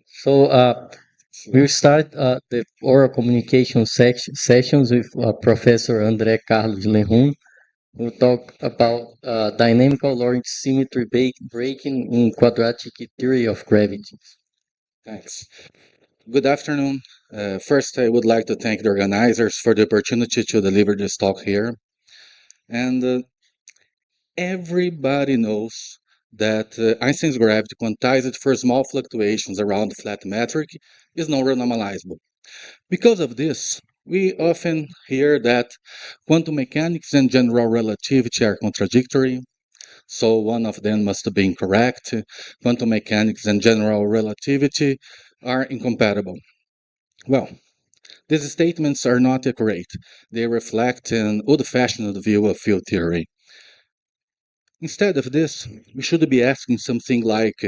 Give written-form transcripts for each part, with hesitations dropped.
So we'll start the oral communication sessions with Professor André Carlos Lehum. We'll talk about dynamical Lorentz symmetry breaking in quadratic theory of gravity. Thanks. Good afternoon. First, I would like to thank the organizers for the opportunity to deliver this talk here. And everybody knows that Einstein's gravity quantized for small fluctuations around the flat metric is non-renormalizable. Because of this, we often hear that quantum mechanics and general relativity are contradictory, so one of them must be incorrect. Quantum mechanics and general relativity are incompatible. Well, these statements are not accurate. They reflect an old-fashioned view of field theory. Instead of this, we should be asking something like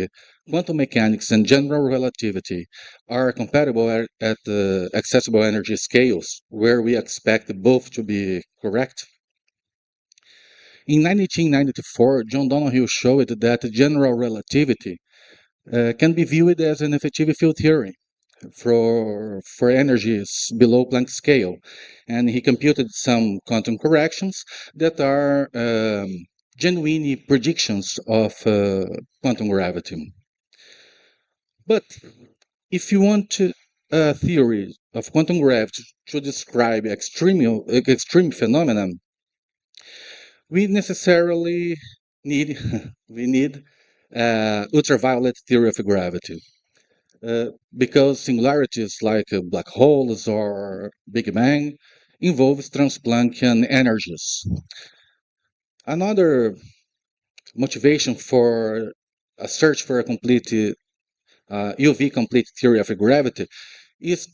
quantum mechanics and general relativity are compatible at the accessible energy scales, where we expect both to be correct. In 1994, John Donoghue showed that general relativity can be viewed as an effective field theory for energies below Planck scale, and he computed some quantum corrections that are genuine predictions of quantum gravity. But if you want a theory of quantum gravity to describe extreme phenomena, we necessarily need we need ultraviolet theory of gravity. Because singularities like black holes or Big Bang involve transplanckian energies. Another motivation for a search for a complete UV complete theory of gravity is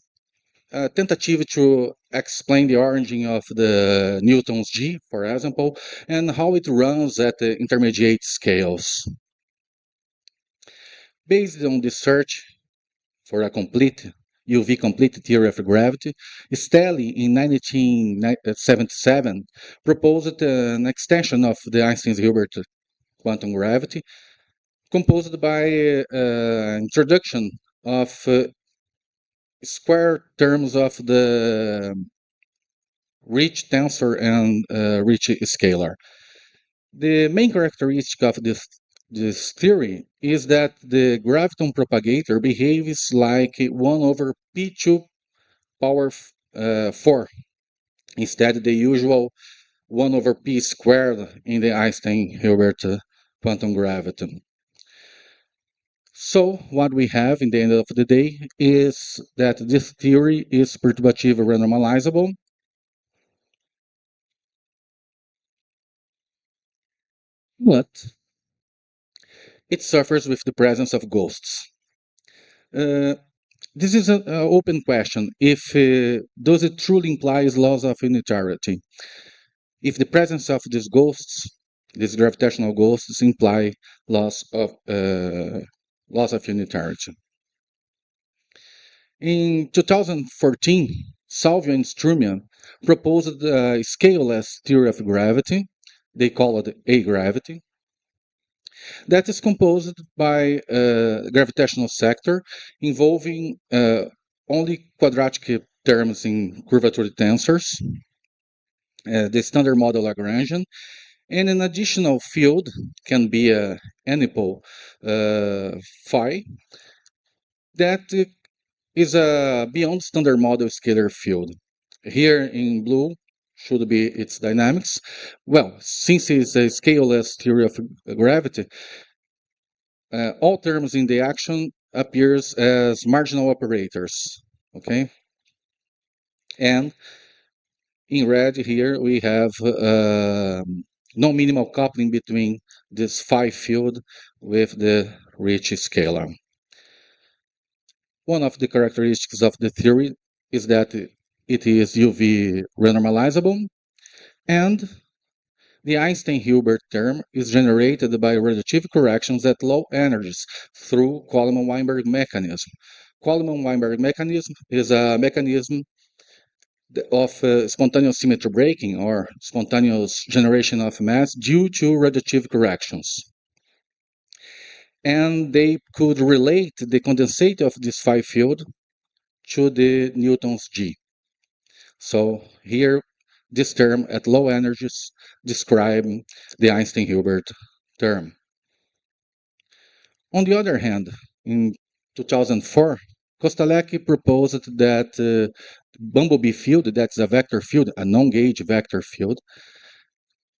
a tentative to explain the origin of the Newton's G, for example, and how it runs at the intermediate scales. Based on this search, for a complete UV complete theory of gravity, Stelly in 1977 proposed an extension of the Einstein-Hilbert quantum gravity composed by introduction of square terms of the rich tensor and rich scalar. The main characteristic of this theory is that the graviton propagator behaves like 1 over p2 power 4 instead the usual 1 over p squared in the Einstein-Hilbert quantum gravity. So what we have in the end of the day is that this theory is perturbative renormalizable, but it suffers with the presence of ghosts. Uh, this is an open question. If does it truly implies laws of unitarity? If the presence of these ghosts, these gravitational ghosts, imply laws of unitarity. In 2014, Salvio and Strumian proposed a scaleless theory of gravity. They call it A-gravity. That is composed by a gravitational sector involving only quadratic terms in curvature tensors, the standard model Lagrangian, and an additional field can be a anipole phi that is a beyond standard model scalar field. Here in blue should be its dynamics. Well, since it's a scaleless theory of gravity, all terms in the action appears as marginal operators, okay? And in red here we have no minimal coupling between this phi field with the rich scalar. One of the characteristics of the theory is that it is UV renormalizable, and the Einstein-Hilbert term is generated by radiative corrections at low energies through Coleman-Weinberg mechanism. Coleman-Weinberg mechanism is a mechanism of spontaneous symmetry breaking or spontaneous generation of mass due to radiative corrections. and they could relate the condensate of this phi field to the Newton's G. So here, this term at low energies describe the Einstein-Hilbert term. On the other hand, in 2004, Kostaleki proposed that bumblebee field, that's a vector field, a non-gauge vector field,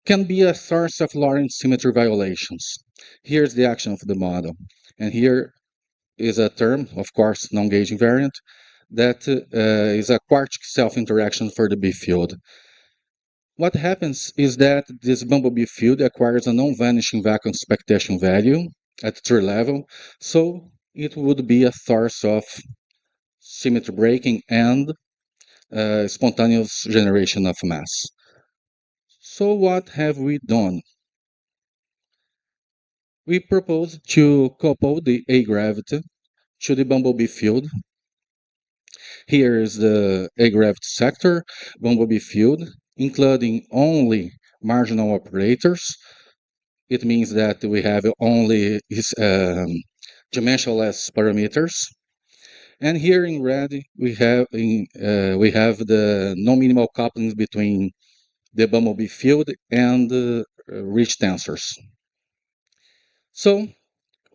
can be a source of Lorentz symmetry violations. Here's the action of the model. And here is a term, of course, non-gauge invariant, that is a quartic self-interaction for the B field. What happens is that this bumblebee field acquires a non-vanishing vacuum expectation value at tree level, so it would be a source of symmetry breaking and spontaneous generation of mass. So what have we done? We propose to couple the A gravity to the bumblebee field. Here is the A gravity sector, bumblebee field, including only marginal operators. It means that we have only dimensionless parameters. And here in red, we have the non-minimal couplings between the bumblebee field and the rich tensors. So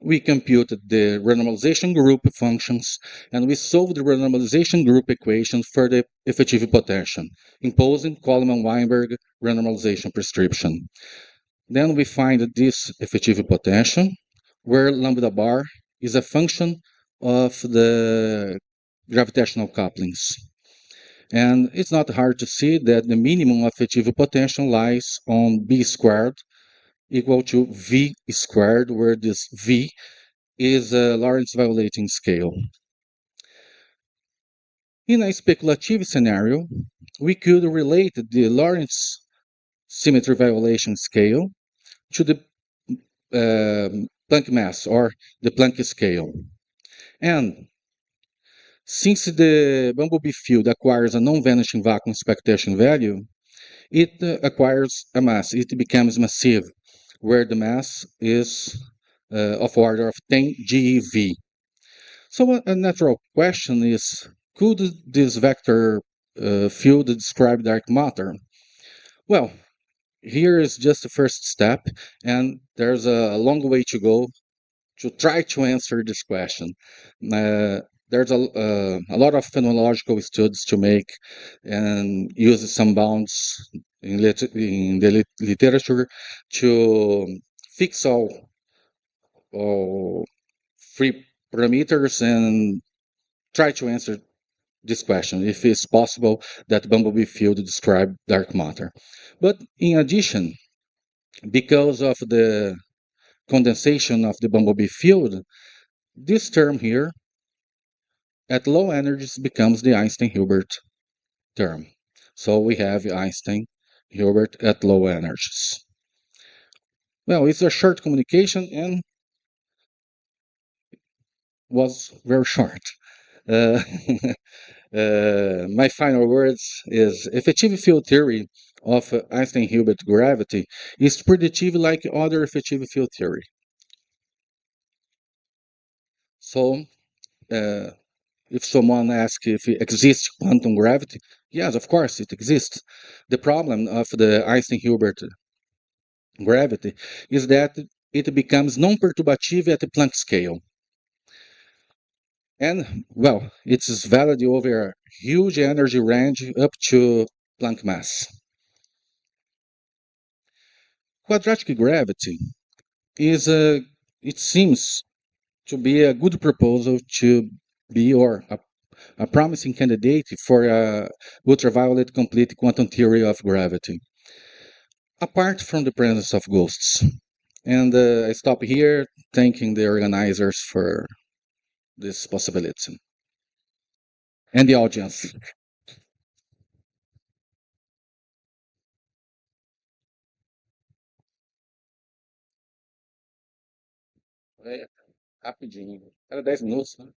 we computed the renormalization group functions, and we solved the renormalization group equation for the effective potential, imposing Coleman-Weinberg renormalization prescription. Then we find this effective potential, where lambda bar is a function of the gravitational couplings. And it's not hard to see that the minimum effective potential lies on B squared equal to V squared, where this V is a Lorentz violating scale. In a speculative scenario, we could relate the Lorentz symmetry violation scale to the Planck mass or the Planck scale. And since the bumblebee field acquires a non-vanishing vacuum expectation value, it acquires a mass. It becomes massive, where the mass is of order of 10 GeV. So a natural question is, could this vector field describe dark matter? Well, here is just the first step, and there's a long way to go to try to answer this question. There's a lot of phenomenological studies to make and use some bounds in the literature to fix all free parameters and try to answer this question, if it's possible that bumblebee field describe dark matter. But in addition, because of the condensation of the bumblebee field, this term here at low energies becomes the Einstein-Hilbert term. So we have Einstein-Hilbert at low energies. Well, it's a short communication and was very short. Uh, my final words is effective field theory of Einstein-Hilbert gravity is predictive like other effective field theory. So if someone asks if it exists quantum gravity, yes, of course it exists. The problem of the Einstein-Hilbert gravity is that it becomes non-perturbative at the Planck scale. And, well, it is valid over a huge energy range up to Planck mass. Quadratic gravity is it seems to be a good proposal to be or a promising candidate for a ultraviolet complete quantum theory of gravity, apart from the presence of ghosts. And I stop here, thanking the organizers for this possibility and the audience. É, rapidinho. Era 10 minutos, né?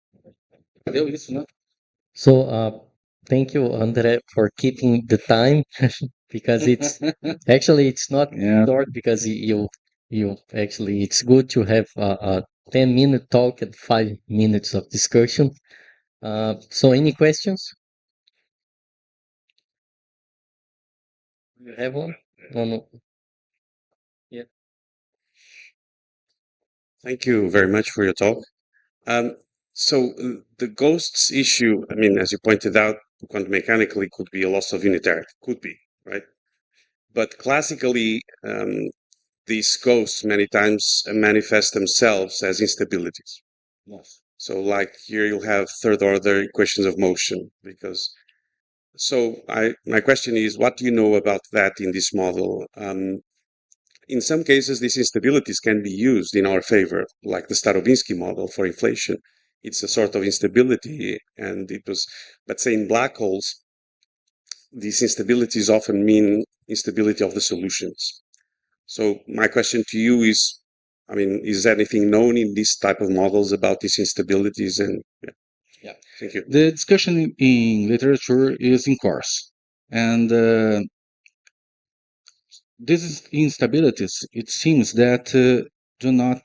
Deu isso, né? So, thank you, Andre, for keeping the time because it's actually it's not Yeah. short because you actually it's good to have 10-minute talk and 5 minutes of discussion. So any questions? You have one? No, no. Yeah. Thank you very much for your talk. Um, the ghosts issue, I mean, as you pointed out, quantum mechanically could be a loss of unitarity, could be, right? But classically, these ghosts many times manifest themselves as instabilities. Yes. So, like here, you'll have third order equations of motion because. So, my question is, what do you know about that in this model? In some cases, these instabilities can be used in our favor, like the Starobinsky model for inflation. It's a sort of instability, and it was, but say in black holes, these instabilities often mean instability of the solutions. So my question to you is, I mean, is anything known in this type of models about these instabilities? And yeah, Yeah. thank you. The discussion in literature is in course, and these instabilities, it seems that do not,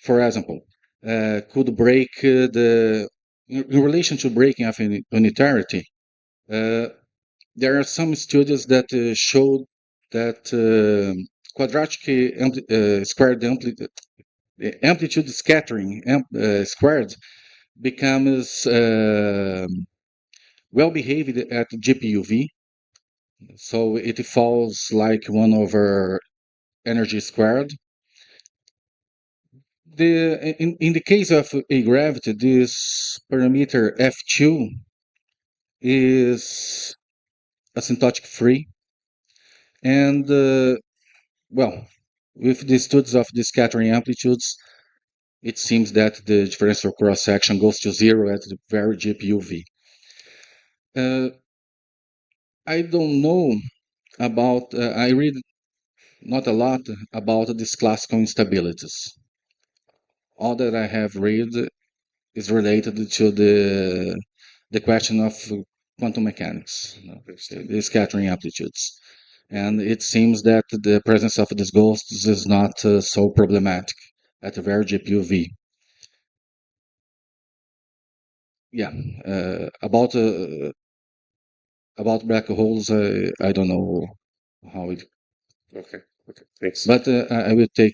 for example, could break in relation to breaking of unitarity. Uh, there are some studies that showed that quadratic squared amplitude scattering squared becomes well behaved at GPUV, so it falls like 1 over energy squared. In the case of a gravity, this parameter F2 is asymptotic free, and well, with the studies of the scattering amplitudes, it seems that the differential cross section goes to zero at the very GPUV. I don't know about. I read not a lot about these classical instabilities. All that I have read is related to the question of quantum mechanics, the scattering amplitudes. And it seems that the presence of these ghosts is not so problematic at a very GPUV. Yeah, about black holes, I don't know how it, Okay, okay, thanks. but I will take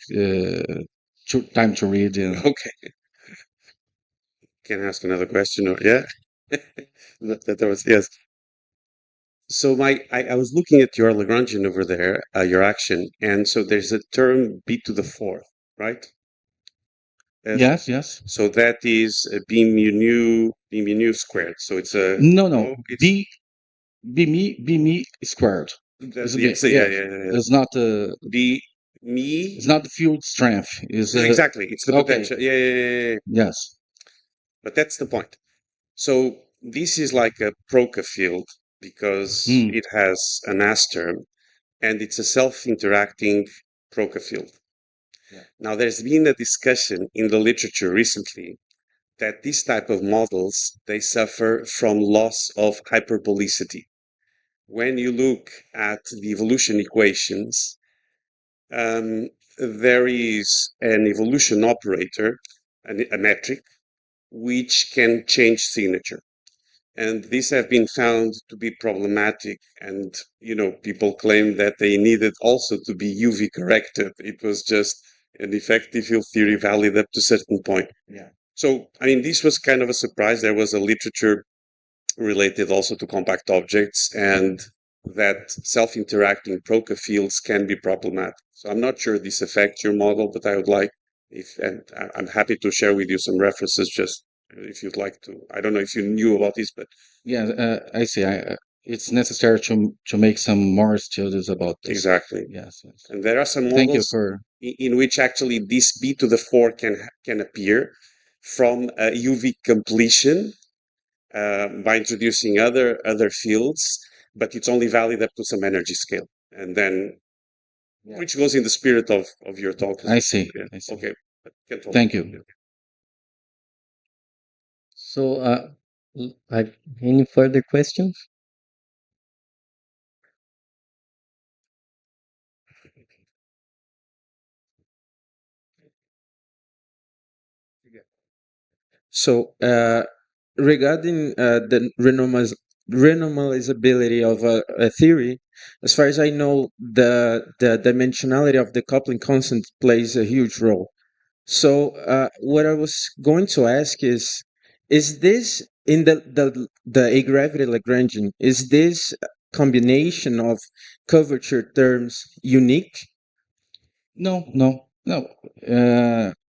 time to read. Okay, can I ask another question? Or yeah, that was yes. So I was looking at your Lagrangian over there, your action, and so there's a term b to the fourth, right? Yes, yes. So that is a b mu nu squared. So it's a No, no. it's B me squared. yes, yeah, yeah, yeah. It's not B me. it's not the field strength. Is Exactly. It's the okay. potential. Yeah, yeah, yeah, yeah. Yes. But that's the point. So this is like a Proca field because Hmm. it has an S term and it's a self-interacting Proca field. Yeah. Now, there's been a discussion in the literature recently that this type of models they suffer from loss of hyperbolicity. When you look at the evolution equations, there is an evolution operator, a metric, which can change signature. And these have been found to be problematic. And, people claim that they needed also to be UV corrected. It was just an effective field theory valid up to a certain point. Yeah. So, I mean, this was kind of a surprise. There was a literature related also to compact objects and that self-interacting Proca fields can be problematic. So I'm not sure this affects your model, but I would like and I'm happy to share with you some references just if you'd like to. I don't know if you knew about this, but Yeah, I see. It's necessary to make some more studies about this. exactly. Yes, yes. And there are some Thank you models for. in which actually this b to the 4 can appear from a UV completion by introducing other fields, but it's only valid up to some energy scale, and then which goes in the spirit of your talk. I see. Yeah. I see. Okay. Thank you. So, any further questions? So, regarding the renormalizability of a theory, as far as I know, the dimensionality of the coupling constant plays a huge role. So, what I was going to ask is this in the a gravity Lagrangian? Is this combination of curvature terms unique? No, no, no.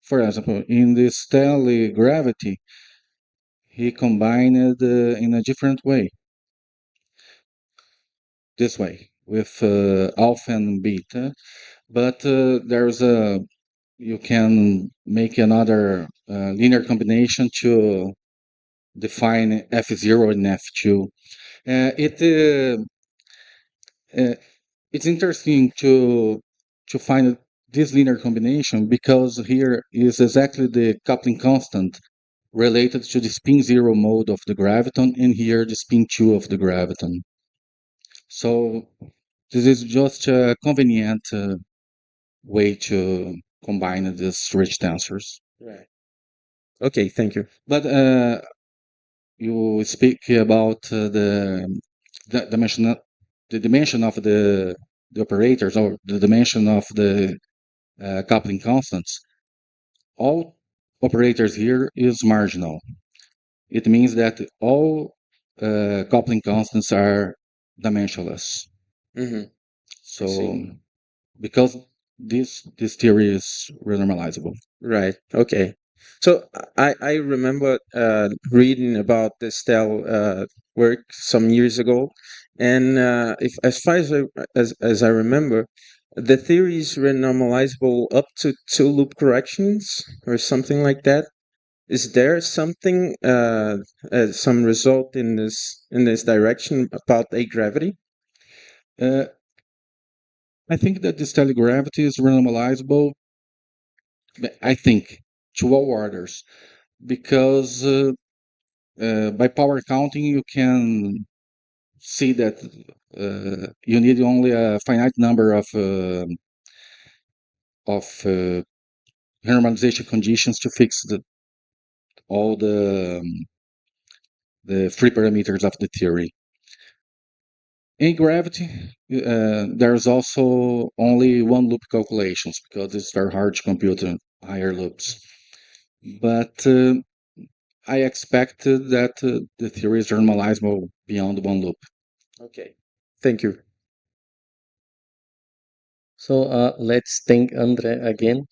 For example, in the stellar gravity, he combined it in a different way. This way, with alpha and beta. But there's a you can make another linear combination to define F0 and F2. Uh, it's interesting to find this linear combination because here is exactly the coupling constant related to the spin zero mode of the graviton, and here the spin 2 of the graviton. So this is just a convenient way to combine these rich tensors. Right. Okay, thank you. But you speak about the dimension, the dimension of the operators, or the dimension of the coupling constants. All operators here is marginal. It means that all coupling constants are dimensionless. Mm-hmm. So see. because this theory is renormalizable. Right. Okay. So I remember reading about the Stell work some years ago, and if as far as as I remember, the theory is renormalizable up to two loop corrections or something like that. Is there something some result in this direction about a gravity? Uh, I think that this telegravity is renormalizable. I think to all orders because by power counting you can see that you need only a finite number of normalization conditions to fix all the free parameters of the theory. In gravity, there's also only one loop calculations because it's very hard to compute higher loops. But I expect that the theory is normalizable beyond one loop. Okay. Thank you. So let's thank Andre again